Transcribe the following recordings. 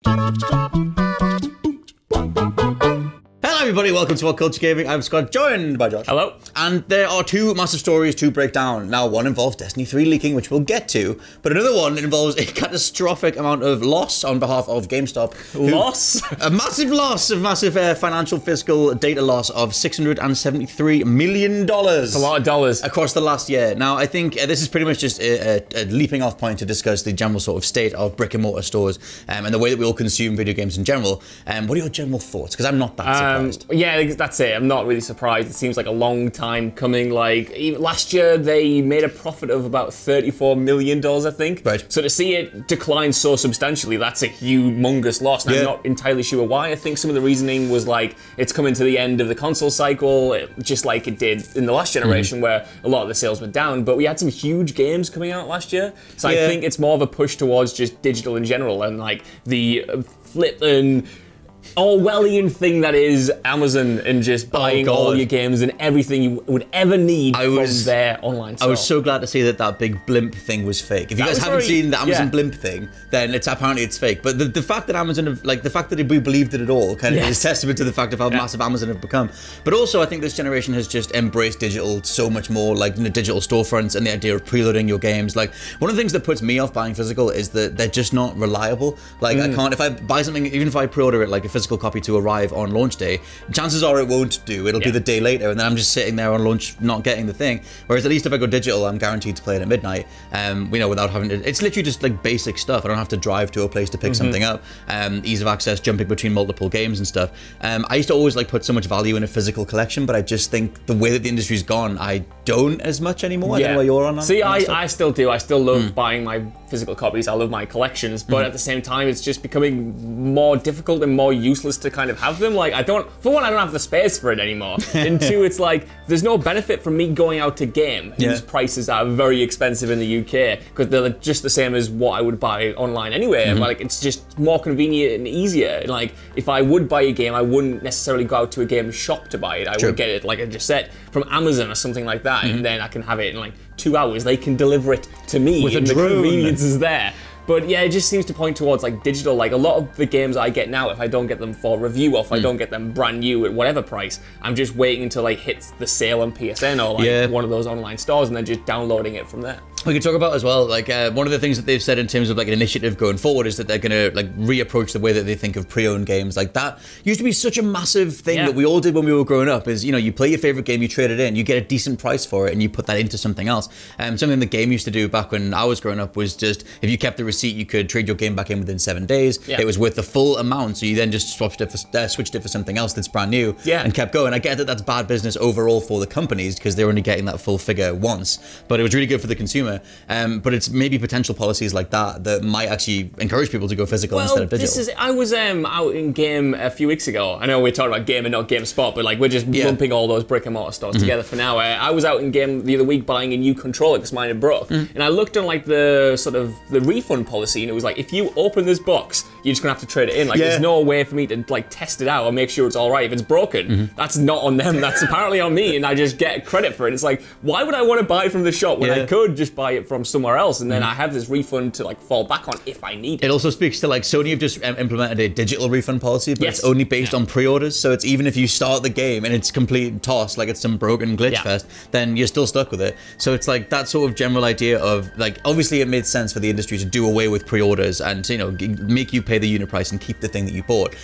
Hello everybody, welcome to WhatCulture Gaming. I'm Scott, joined by Josh. Hello. And there are two massive stories to break down. Now, one involves Destiny 3 leaking, which we'll get to, but another one involves a catastrophic amount of loss on behalf of Gamestop. Loss? A massive loss, a massive financial fiscal data loss of $673 million. That's a lot of dollars. Across the last year. Now, I think this is pretty much just a leaping off point to discuss the general sort of state of brick and mortar stores and the way that we all consume video games in general. What are your general thoughts? Because I'm not that surprised. Yeah, that's it. I'm not really surprised. It seems like a long time coming. Like, even last year, they made a profit of about $34 million, I think. Right. So to see it decline so substantially, that's a humongous loss. And I'm not entirely sure why. I think some of the reasoning was like, it's coming to the end of the console cycle, just like it did in the last generation, where a lot of the sales were down. But we had some huge games coming out last year. So I think it's more of a push towards just digital in general and like the flippin' Orwellian thing that is Amazon and just buying all your games and everything you would ever need from their online store. I was so glad to see that that big blimp thing was fake. If you guys haven't seen the Amazon blimp thing, then apparently it's fake. But the fact that Amazon have, like, the fact that we believed it at all kind of is testament to the fact of how massive Amazon have become. But also I think this generation has just embraced digital so much more, like digital storefronts and the idea of preloading your games. Like, one of the things that puts me off buying physical is that they're just not reliable. Like, I can't, if I buy something, even if I pre-order it, like a physical copy to arrive on launch day, chances are it won't do. It'll be the day later, and then I'm just sitting there on launch not getting the thing. Whereas at least if I go digital, I'm guaranteed to play it at midnight, without having to, it's literally just like basic stuff. I don't have to drive to a place to pick something up. Ease of access, jumping between multiple games and stuff. I used to always like put so much value in a physical collection, but I just think the way that the industry's gone, I don't as much anymore. I don't know where you're on that. See, I still do. I still love buying my physical copies. I love my collections, but at the same time, it's just becoming more difficult and more useless to kind of have them. Like, for one, I don't have the space for it anymore. And two, it's like, there's no benefit from me going out to game, whose prices are very expensive in the UK, because they're just the same as what I would buy online anyway. Like, it's just more convenient and easier. Like, if I would buy a game, I wouldn't necessarily go out to a game shop to buy it. I would get it, like I just said, from Amazon or something like that, and then I can have it in like 2 hours. They can deliver it to me, with and a drone. The convenience is there. But yeah, it just seems to point towards like digital. Like a lot of the games I get now, if I don't get them for review or if I don't get them brand new at whatever price, I'm just waiting until like hits the sale on PSN or like one of those online stores and then just downloading it from there. We could talk about as well, like one of the things that they've said in terms of like an initiative going forward is that they're gonna like reapproach the way that they think of pre-owned games. Like that used to be such a massive thing that we all did when we were growing up. Is, you know, you play your favorite game, you trade it in, you get a decent price for it, and you put that into something else. Something the game used to do back when I was growing up was just, if you kept the receipt, you could trade your game back in within 7 days. It was worth the full amount, so you then just switched it for something else that's brand new and kept going. I get that that's bad business overall for the companies because they're only getting that full figure once, but it was really good for the consumer. But it's maybe potential policies like that that might actually encourage people to go physical instead of digital. I was out in game a few weeks ago. I know we're talking about game and not GameSpot, but like we're just lumping all those brick and mortar stores together for now. I was out in game the other week buying a new controller because mine had broke, and I looked on like the sort of the refund policy, and it was like, if you open this box, you're just gonna have to trade it in. Like there's no way for me to like test it out or make sure it's all right. If it's broken, that's not on them. That's apparently on me, and I just get credit for it. It's like, why would I want to buy it from the shop when I could just buy it from somewhere else, and then I have this refund to like fall back on if I need it. It also speaks to like Sony have just implemented a digital refund policy, but it's only based on pre-orders. So it's even if you start the game and it's complete toss, like it's some broken glitch fest, then you're still stuck with it. So it's like that sort of general idea of like, obviously it made sense for the industry to do away with pre-orders and to, you know, make you pay the unit price and keep the thing that you bought.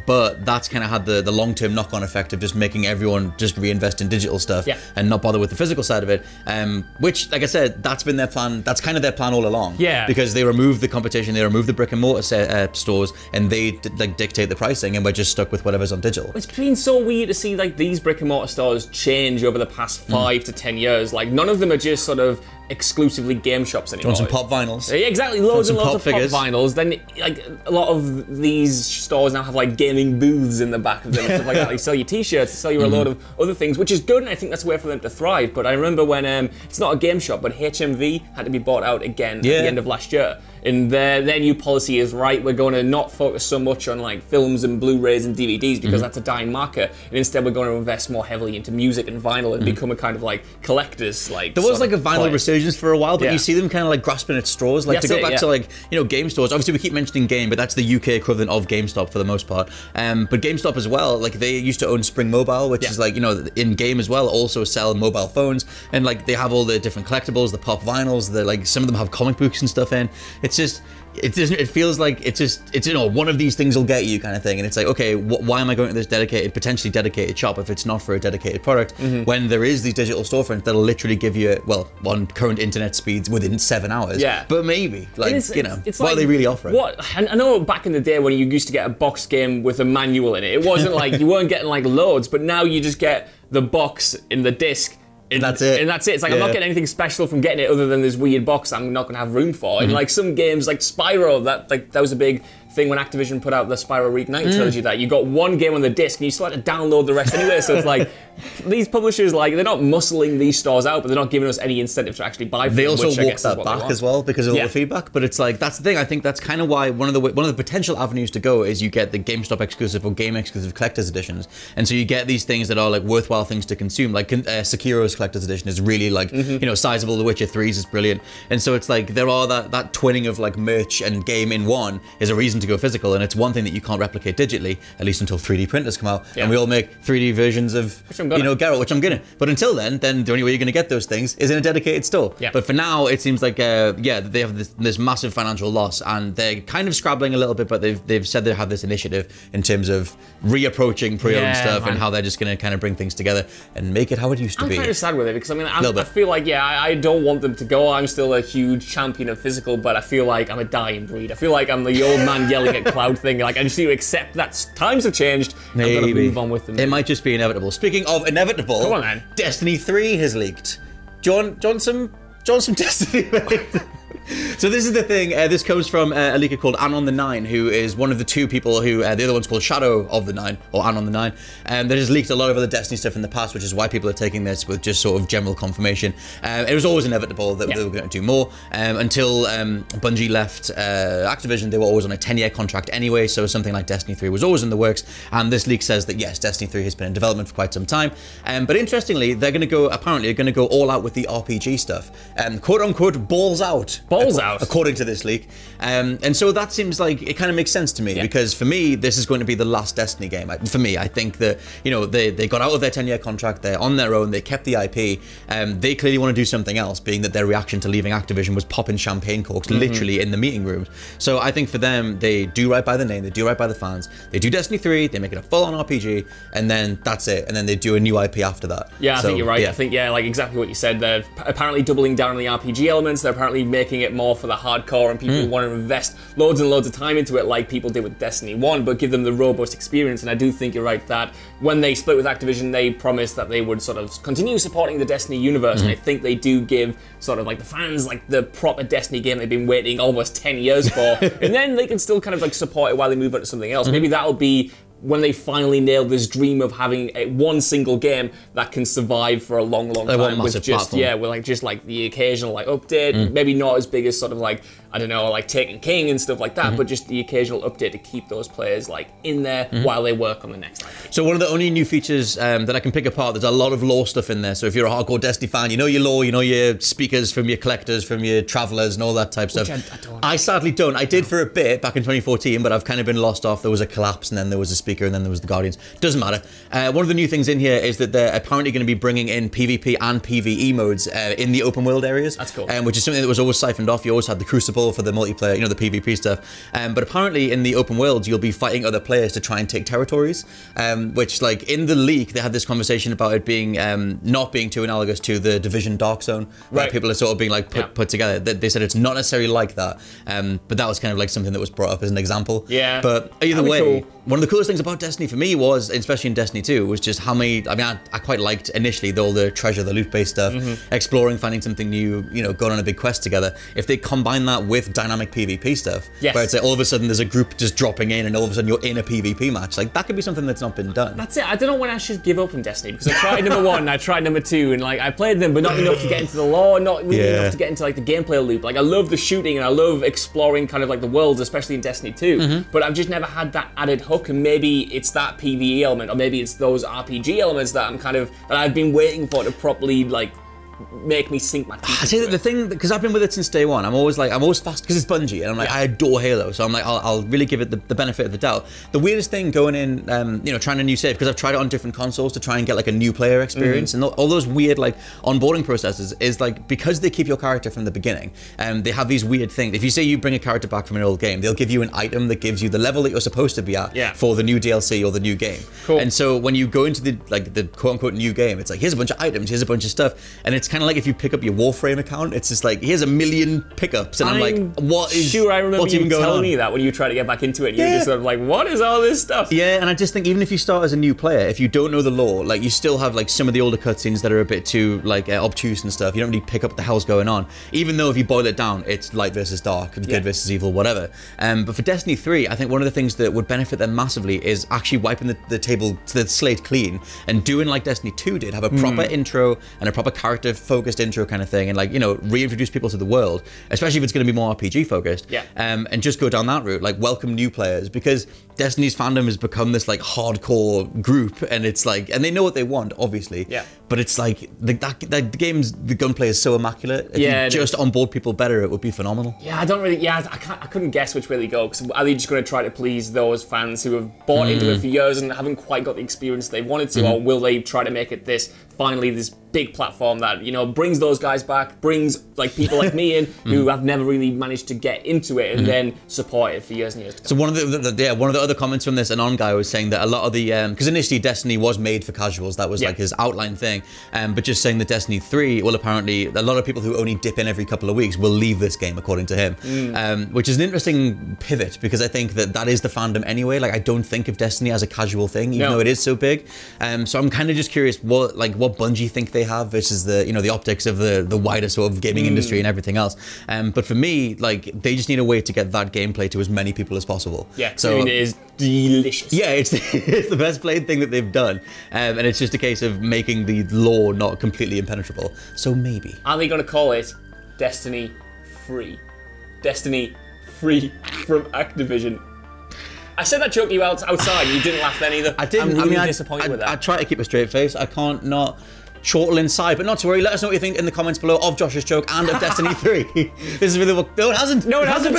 But that's kind of had the long-term knock-on effect of just making everyone just reinvest in digital stuff and not bother with the physical side of it. Which, like I said, that's been their plan. That's kind of their plan all along. Because they removed the competition, they removed the brick and mortar stores, and they like dictate the pricing, and we're just stuck with whatever's on digital. It's been so weird to see like these brick and mortar stores change over the past 5 to 10 years. Like none of them are just sort of exclusively game shops anymore. Want some pop vinyls? Yeah, exactly, loads and loads of figures. pop vinyls. Then like a lot of these stores now have like gaming booths in the back of them and stuff like that. They sell you t-shirts, they sell you a load of other things, which is good, and I think that's a way for them to thrive. But I remember when it's not a game shop, but HMV had to be bought out again at the end of last year. And their new policy is, right, we're going to not focus so much on like films and Blu-rays and DVDs because that's a dying market, and instead we're going to invest more heavily into music and vinyl and become a kind of like collectors. Like there was like a vinyl resurgence for a while, but you see them kind of like grasping at straws. Like to go back to like, you know, game stores. Obviously we keep mentioning Game, but that's the UK equivalent of GameStop for the most part. But GameStop as well, like they used to own Spring Mobile, which is like, you know, in Game as well, also sell mobile phones, and like they have all the different collectibles, the pop vinyls, the like some of them have comic books and stuff in. It's just, it feels like it's you know, one of these things will get you kind of thing, and it's like, okay, why am I going to this potentially dedicated shop if it's not for a dedicated product, when there is these digital storefronts that'll literally give you, well, on current internet speeds within 7 hours. Yeah. But maybe, like, you know, what like, are they really offering? I know back in the day when you used to get a box game with a manual in it wasn't like, you weren't getting like loads, but now you just get the box in the disc. And that's it. And that's it. It's like, I'm not getting anything special from getting it other than this weird box I'm not going to have room for. And like some games like Spyro, that was a big thing when Activision put out the Spyro Reignite trilogy, that you got one game on the disc and you still had to download the rest anyway. So it's like, these publishers, like, they're not muscling these stores out, but they're not giving us any incentive to actually buy them. They also walked that back as well because of all the feedback. But it's like, that's the thing. I think that's kind of why one of the potential avenues to go is you get the GameStop exclusive or game exclusive collector's editions, and so you get these things that are like worthwhile things to consume. Like Sekiro's collector's edition is really like you know, sizable. The Witcher 3's is brilliant, and so it's like there are that twinning of like merch and game in one is a reason to go physical, and it's one thing that you can't replicate digitally, at least until 3D printers come out, and we all make 3D versions of, you know, Geralt, which I'm gonna. But until then the only way you're gonna get those things is in a dedicated store. But for now, it seems like they have this massive financial loss, and they're kind of scrabbling a little bit, but they've said they have this initiative in terms of reapproaching pre-owned stuff, and how they're just gonna kind of bring things together and make it how it used to be. I'm kind of sad with it because I mean, I feel like I don't want them to go. I'm still a huge champion of physical, but I feel like I'm a dying breed. I feel like I'm the old man yelling at cloud thing. Like, I just need to accept that times have changed. Maybe. I'm gonna move on with them. It might just be inevitable. Speaking of inevitable, come on, then. Destiny 3 has leaked. Johnson Destiny. So this is the thing. This comes from a leaker called Anon the Nine, who is one of the two people who, the other one's called Shadow of the Nine, or Anon the Nine, that has leaked a lot of other Destiny stuff in the past, which is why people are taking this with just sort of general confirmation. It was always inevitable that they were going to do more. Until Bungie left Activision, they were always on a 10-year contract anyway, so something like Destiny 3 was always in the works, and this leak says that yes, Destiny 3 has been in development for quite some time. But interestingly, they're going to go all out with the RPG stuff. Quote unquote, balls out. According to this leak. And so that seems like it kind of makes sense to me, because for me, this is going to be the last Destiny game. For me, I think that, you know, they got out of their 10-year contract, they're on their own, they kept the IP, they clearly want to do something else, being that their reaction to leaving Activision was popping champagne corks literally in the meeting rooms. So I think for them, they do right by the name, they do right by the fans, they do Destiny 3, they make it a full-on RPG, and then that's it, and then they do a new IP after that. Yeah, I think you're right. I think, like exactly what you said, they're apparently doubling down on the RPG elements, they're apparently making it more for the hardcore and people who want to invest loads and loads of time into it, like people did with Destiny 1, but give them the robust experience. And I do think you're right that when they split with Activision, they promised that they would sort of continue supporting the Destiny universe, and I think they do give sort of like the fans like the proper Destiny game they've been waiting almost 10 years for, and then they can still kind of like support it while they move on to something else. Maybe that'll be when they finally nail this dream of having one single game that can survive for a long time with just with like the occasional like update, maybe not as big as sort of like, I don't know, like Taken King and stuff like that, but just the occasional update to keep those players like in there while they work on the next IP. So one of the only new features that I can pick apart, there's a lot of lore stuff in there. So if you're a hardcore Destiny fan, you know your lore, you know your speakers from your collectors, from your travelers and all that type of stuff. I sadly don't. I did for a bit back in 2014, but I've kind of been lost off. There was a collapse and then there was a speaker and then there was the Guardians. Doesn't matter. One of the new things in here is that they're apparently going to be bringing in PvP and PvE modes in the open world areas. That's cool. Which is something that was always siphoned off. You always had the Crucible for the multiplayer, you know, the PvP stuff. But apparently in the open worlds, you'll be fighting other players to try and take territories. Which, like, in the leak, they had this conversation about it being not being too analogous to the Division Dark Zone, where people are sort of being like put together. They said it's not necessarily like that. But that was kind of like something that was brought up as an example. Yeah. But either way, one of the coolest things about Destiny for me was, especially in Destiny 2, was just how many, I mean, I quite liked initially all the treasure, the loot-based stuff, exploring, finding something new, you know, going on a big quest together. If they combine that with dynamic PvP stuff, where it's like all of a sudden there's a group just dropping in and all of a sudden you're in a PvP match, like that could be something that's not been done. That's it. I don't know when I should give up in Destiny, because I tried number 1, I tried number 2, and like I played them, but not enough to get into the lore, not really enough to get into like the gameplay loop. Like I love the shooting and I love exploring kind of like the worlds, especially in Destiny 2, but I've just never had that added hook, and maybe it's that PvE element, or maybe it's those RPG elements that I've been waiting for to properly like make me sink my teeth. I say that the thing, because I've been with it since day one, I'm always fast, because it's Bungie, and I'm like, I adore Halo, so I'm like, I'll really give it the benefit of the doubt. The weirdest thing going in, you know, trying a new save, because I've tried it on different consoles to try and get like a new player experience, and all those weird like onboarding processes is like, because they keep your character from the beginning, they have these weird things. If you say you bring a character back from an old game, they'll give you an item that gives you the level that you're supposed to be at for the new DLC or the new game. Cool. And so when you go into the quote unquote new game, it's like, here's a bunch of items, here's a bunch of stuff, and it's kind of like if you pick up your Warframe account, it's just like, here's a million pickups, and I'm like, what is sure I remember what's you even going telling on? me that when you try to get back into it, you're just sort of like, what is all this stuff? Yeah, and I just think even if you start as a new player, if you don't know the lore, like you still have like some of the older cutscenes that are a bit too like obtuse and stuff. You don't really pick up what the hell's going on, even though if you boil it down, it's light versus dark, good versus evil, whatever. But for Destiny 3, I think one of the things that would benefit them massively is actually wiping the slate clean and doing like Destiny 2 did, have a proper intro and a proper character focused intro kind of thing, and like, you know, reintroduce people to the world, especially if it's going to be more RPG focused, and just go down that route, like welcome new players, because Destiny's fandom has become this like hardcore group, and it's like, and they know what they want, obviously, but it's like the gunplay is so immaculate. If you just onboard people better, it would be phenomenal. I couldn't guess which way they go, because are they just going to try to please those fans who have bought into it for years and haven't quite got the experience they wanted to, or will they try to make it this big platform that, you know, brings those guys back, brings like people like me in who have never really managed to get into it, and then support it for years and years to come. So one of the other comments from this Anon guy was saying that a lot of the because initially Destiny was made for casuals, that was like his outline thing, but just saying that Destiny 3, well, apparently a lot of people who only dip in every couple of weeks will leave this game, according to him, which is an interesting pivot, because I think that is the fandom anyway. Like, I don't think of Destiny as a casual thing, even though it is so big. So I'm kind of just curious what Bungie think they have versus the, you know, the optics of the wider sort of gaming industry and everything else. But for me, like, they just need a way to get that gameplay to as many people as possible. Yeah, so I mean, it is delicious. Yeah, it's the best played thing that they've done, and it's just a case of making the lore not completely impenetrable. So maybe. Are they going to call it Destiny Free? Destiny Free from Activision. I said that joke to you outside, and you didn't laugh then either. I didn't. I'm really disappointed with that. I try to keep a straight face. I can't not chortle inside, but not to worry. Let us know what you think in the comments below of Josh's joke and of Destiny 3. This has been the it hasn't been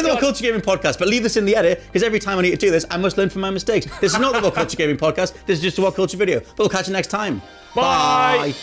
the WhatCulture Gaming Podcast, but leave this in the edit, because every time I need to do this, I must learn from my mistakes. This is not the WhatCulture Gaming Podcast. This is just a WhatCulture video. But we'll catch you next time. Bye.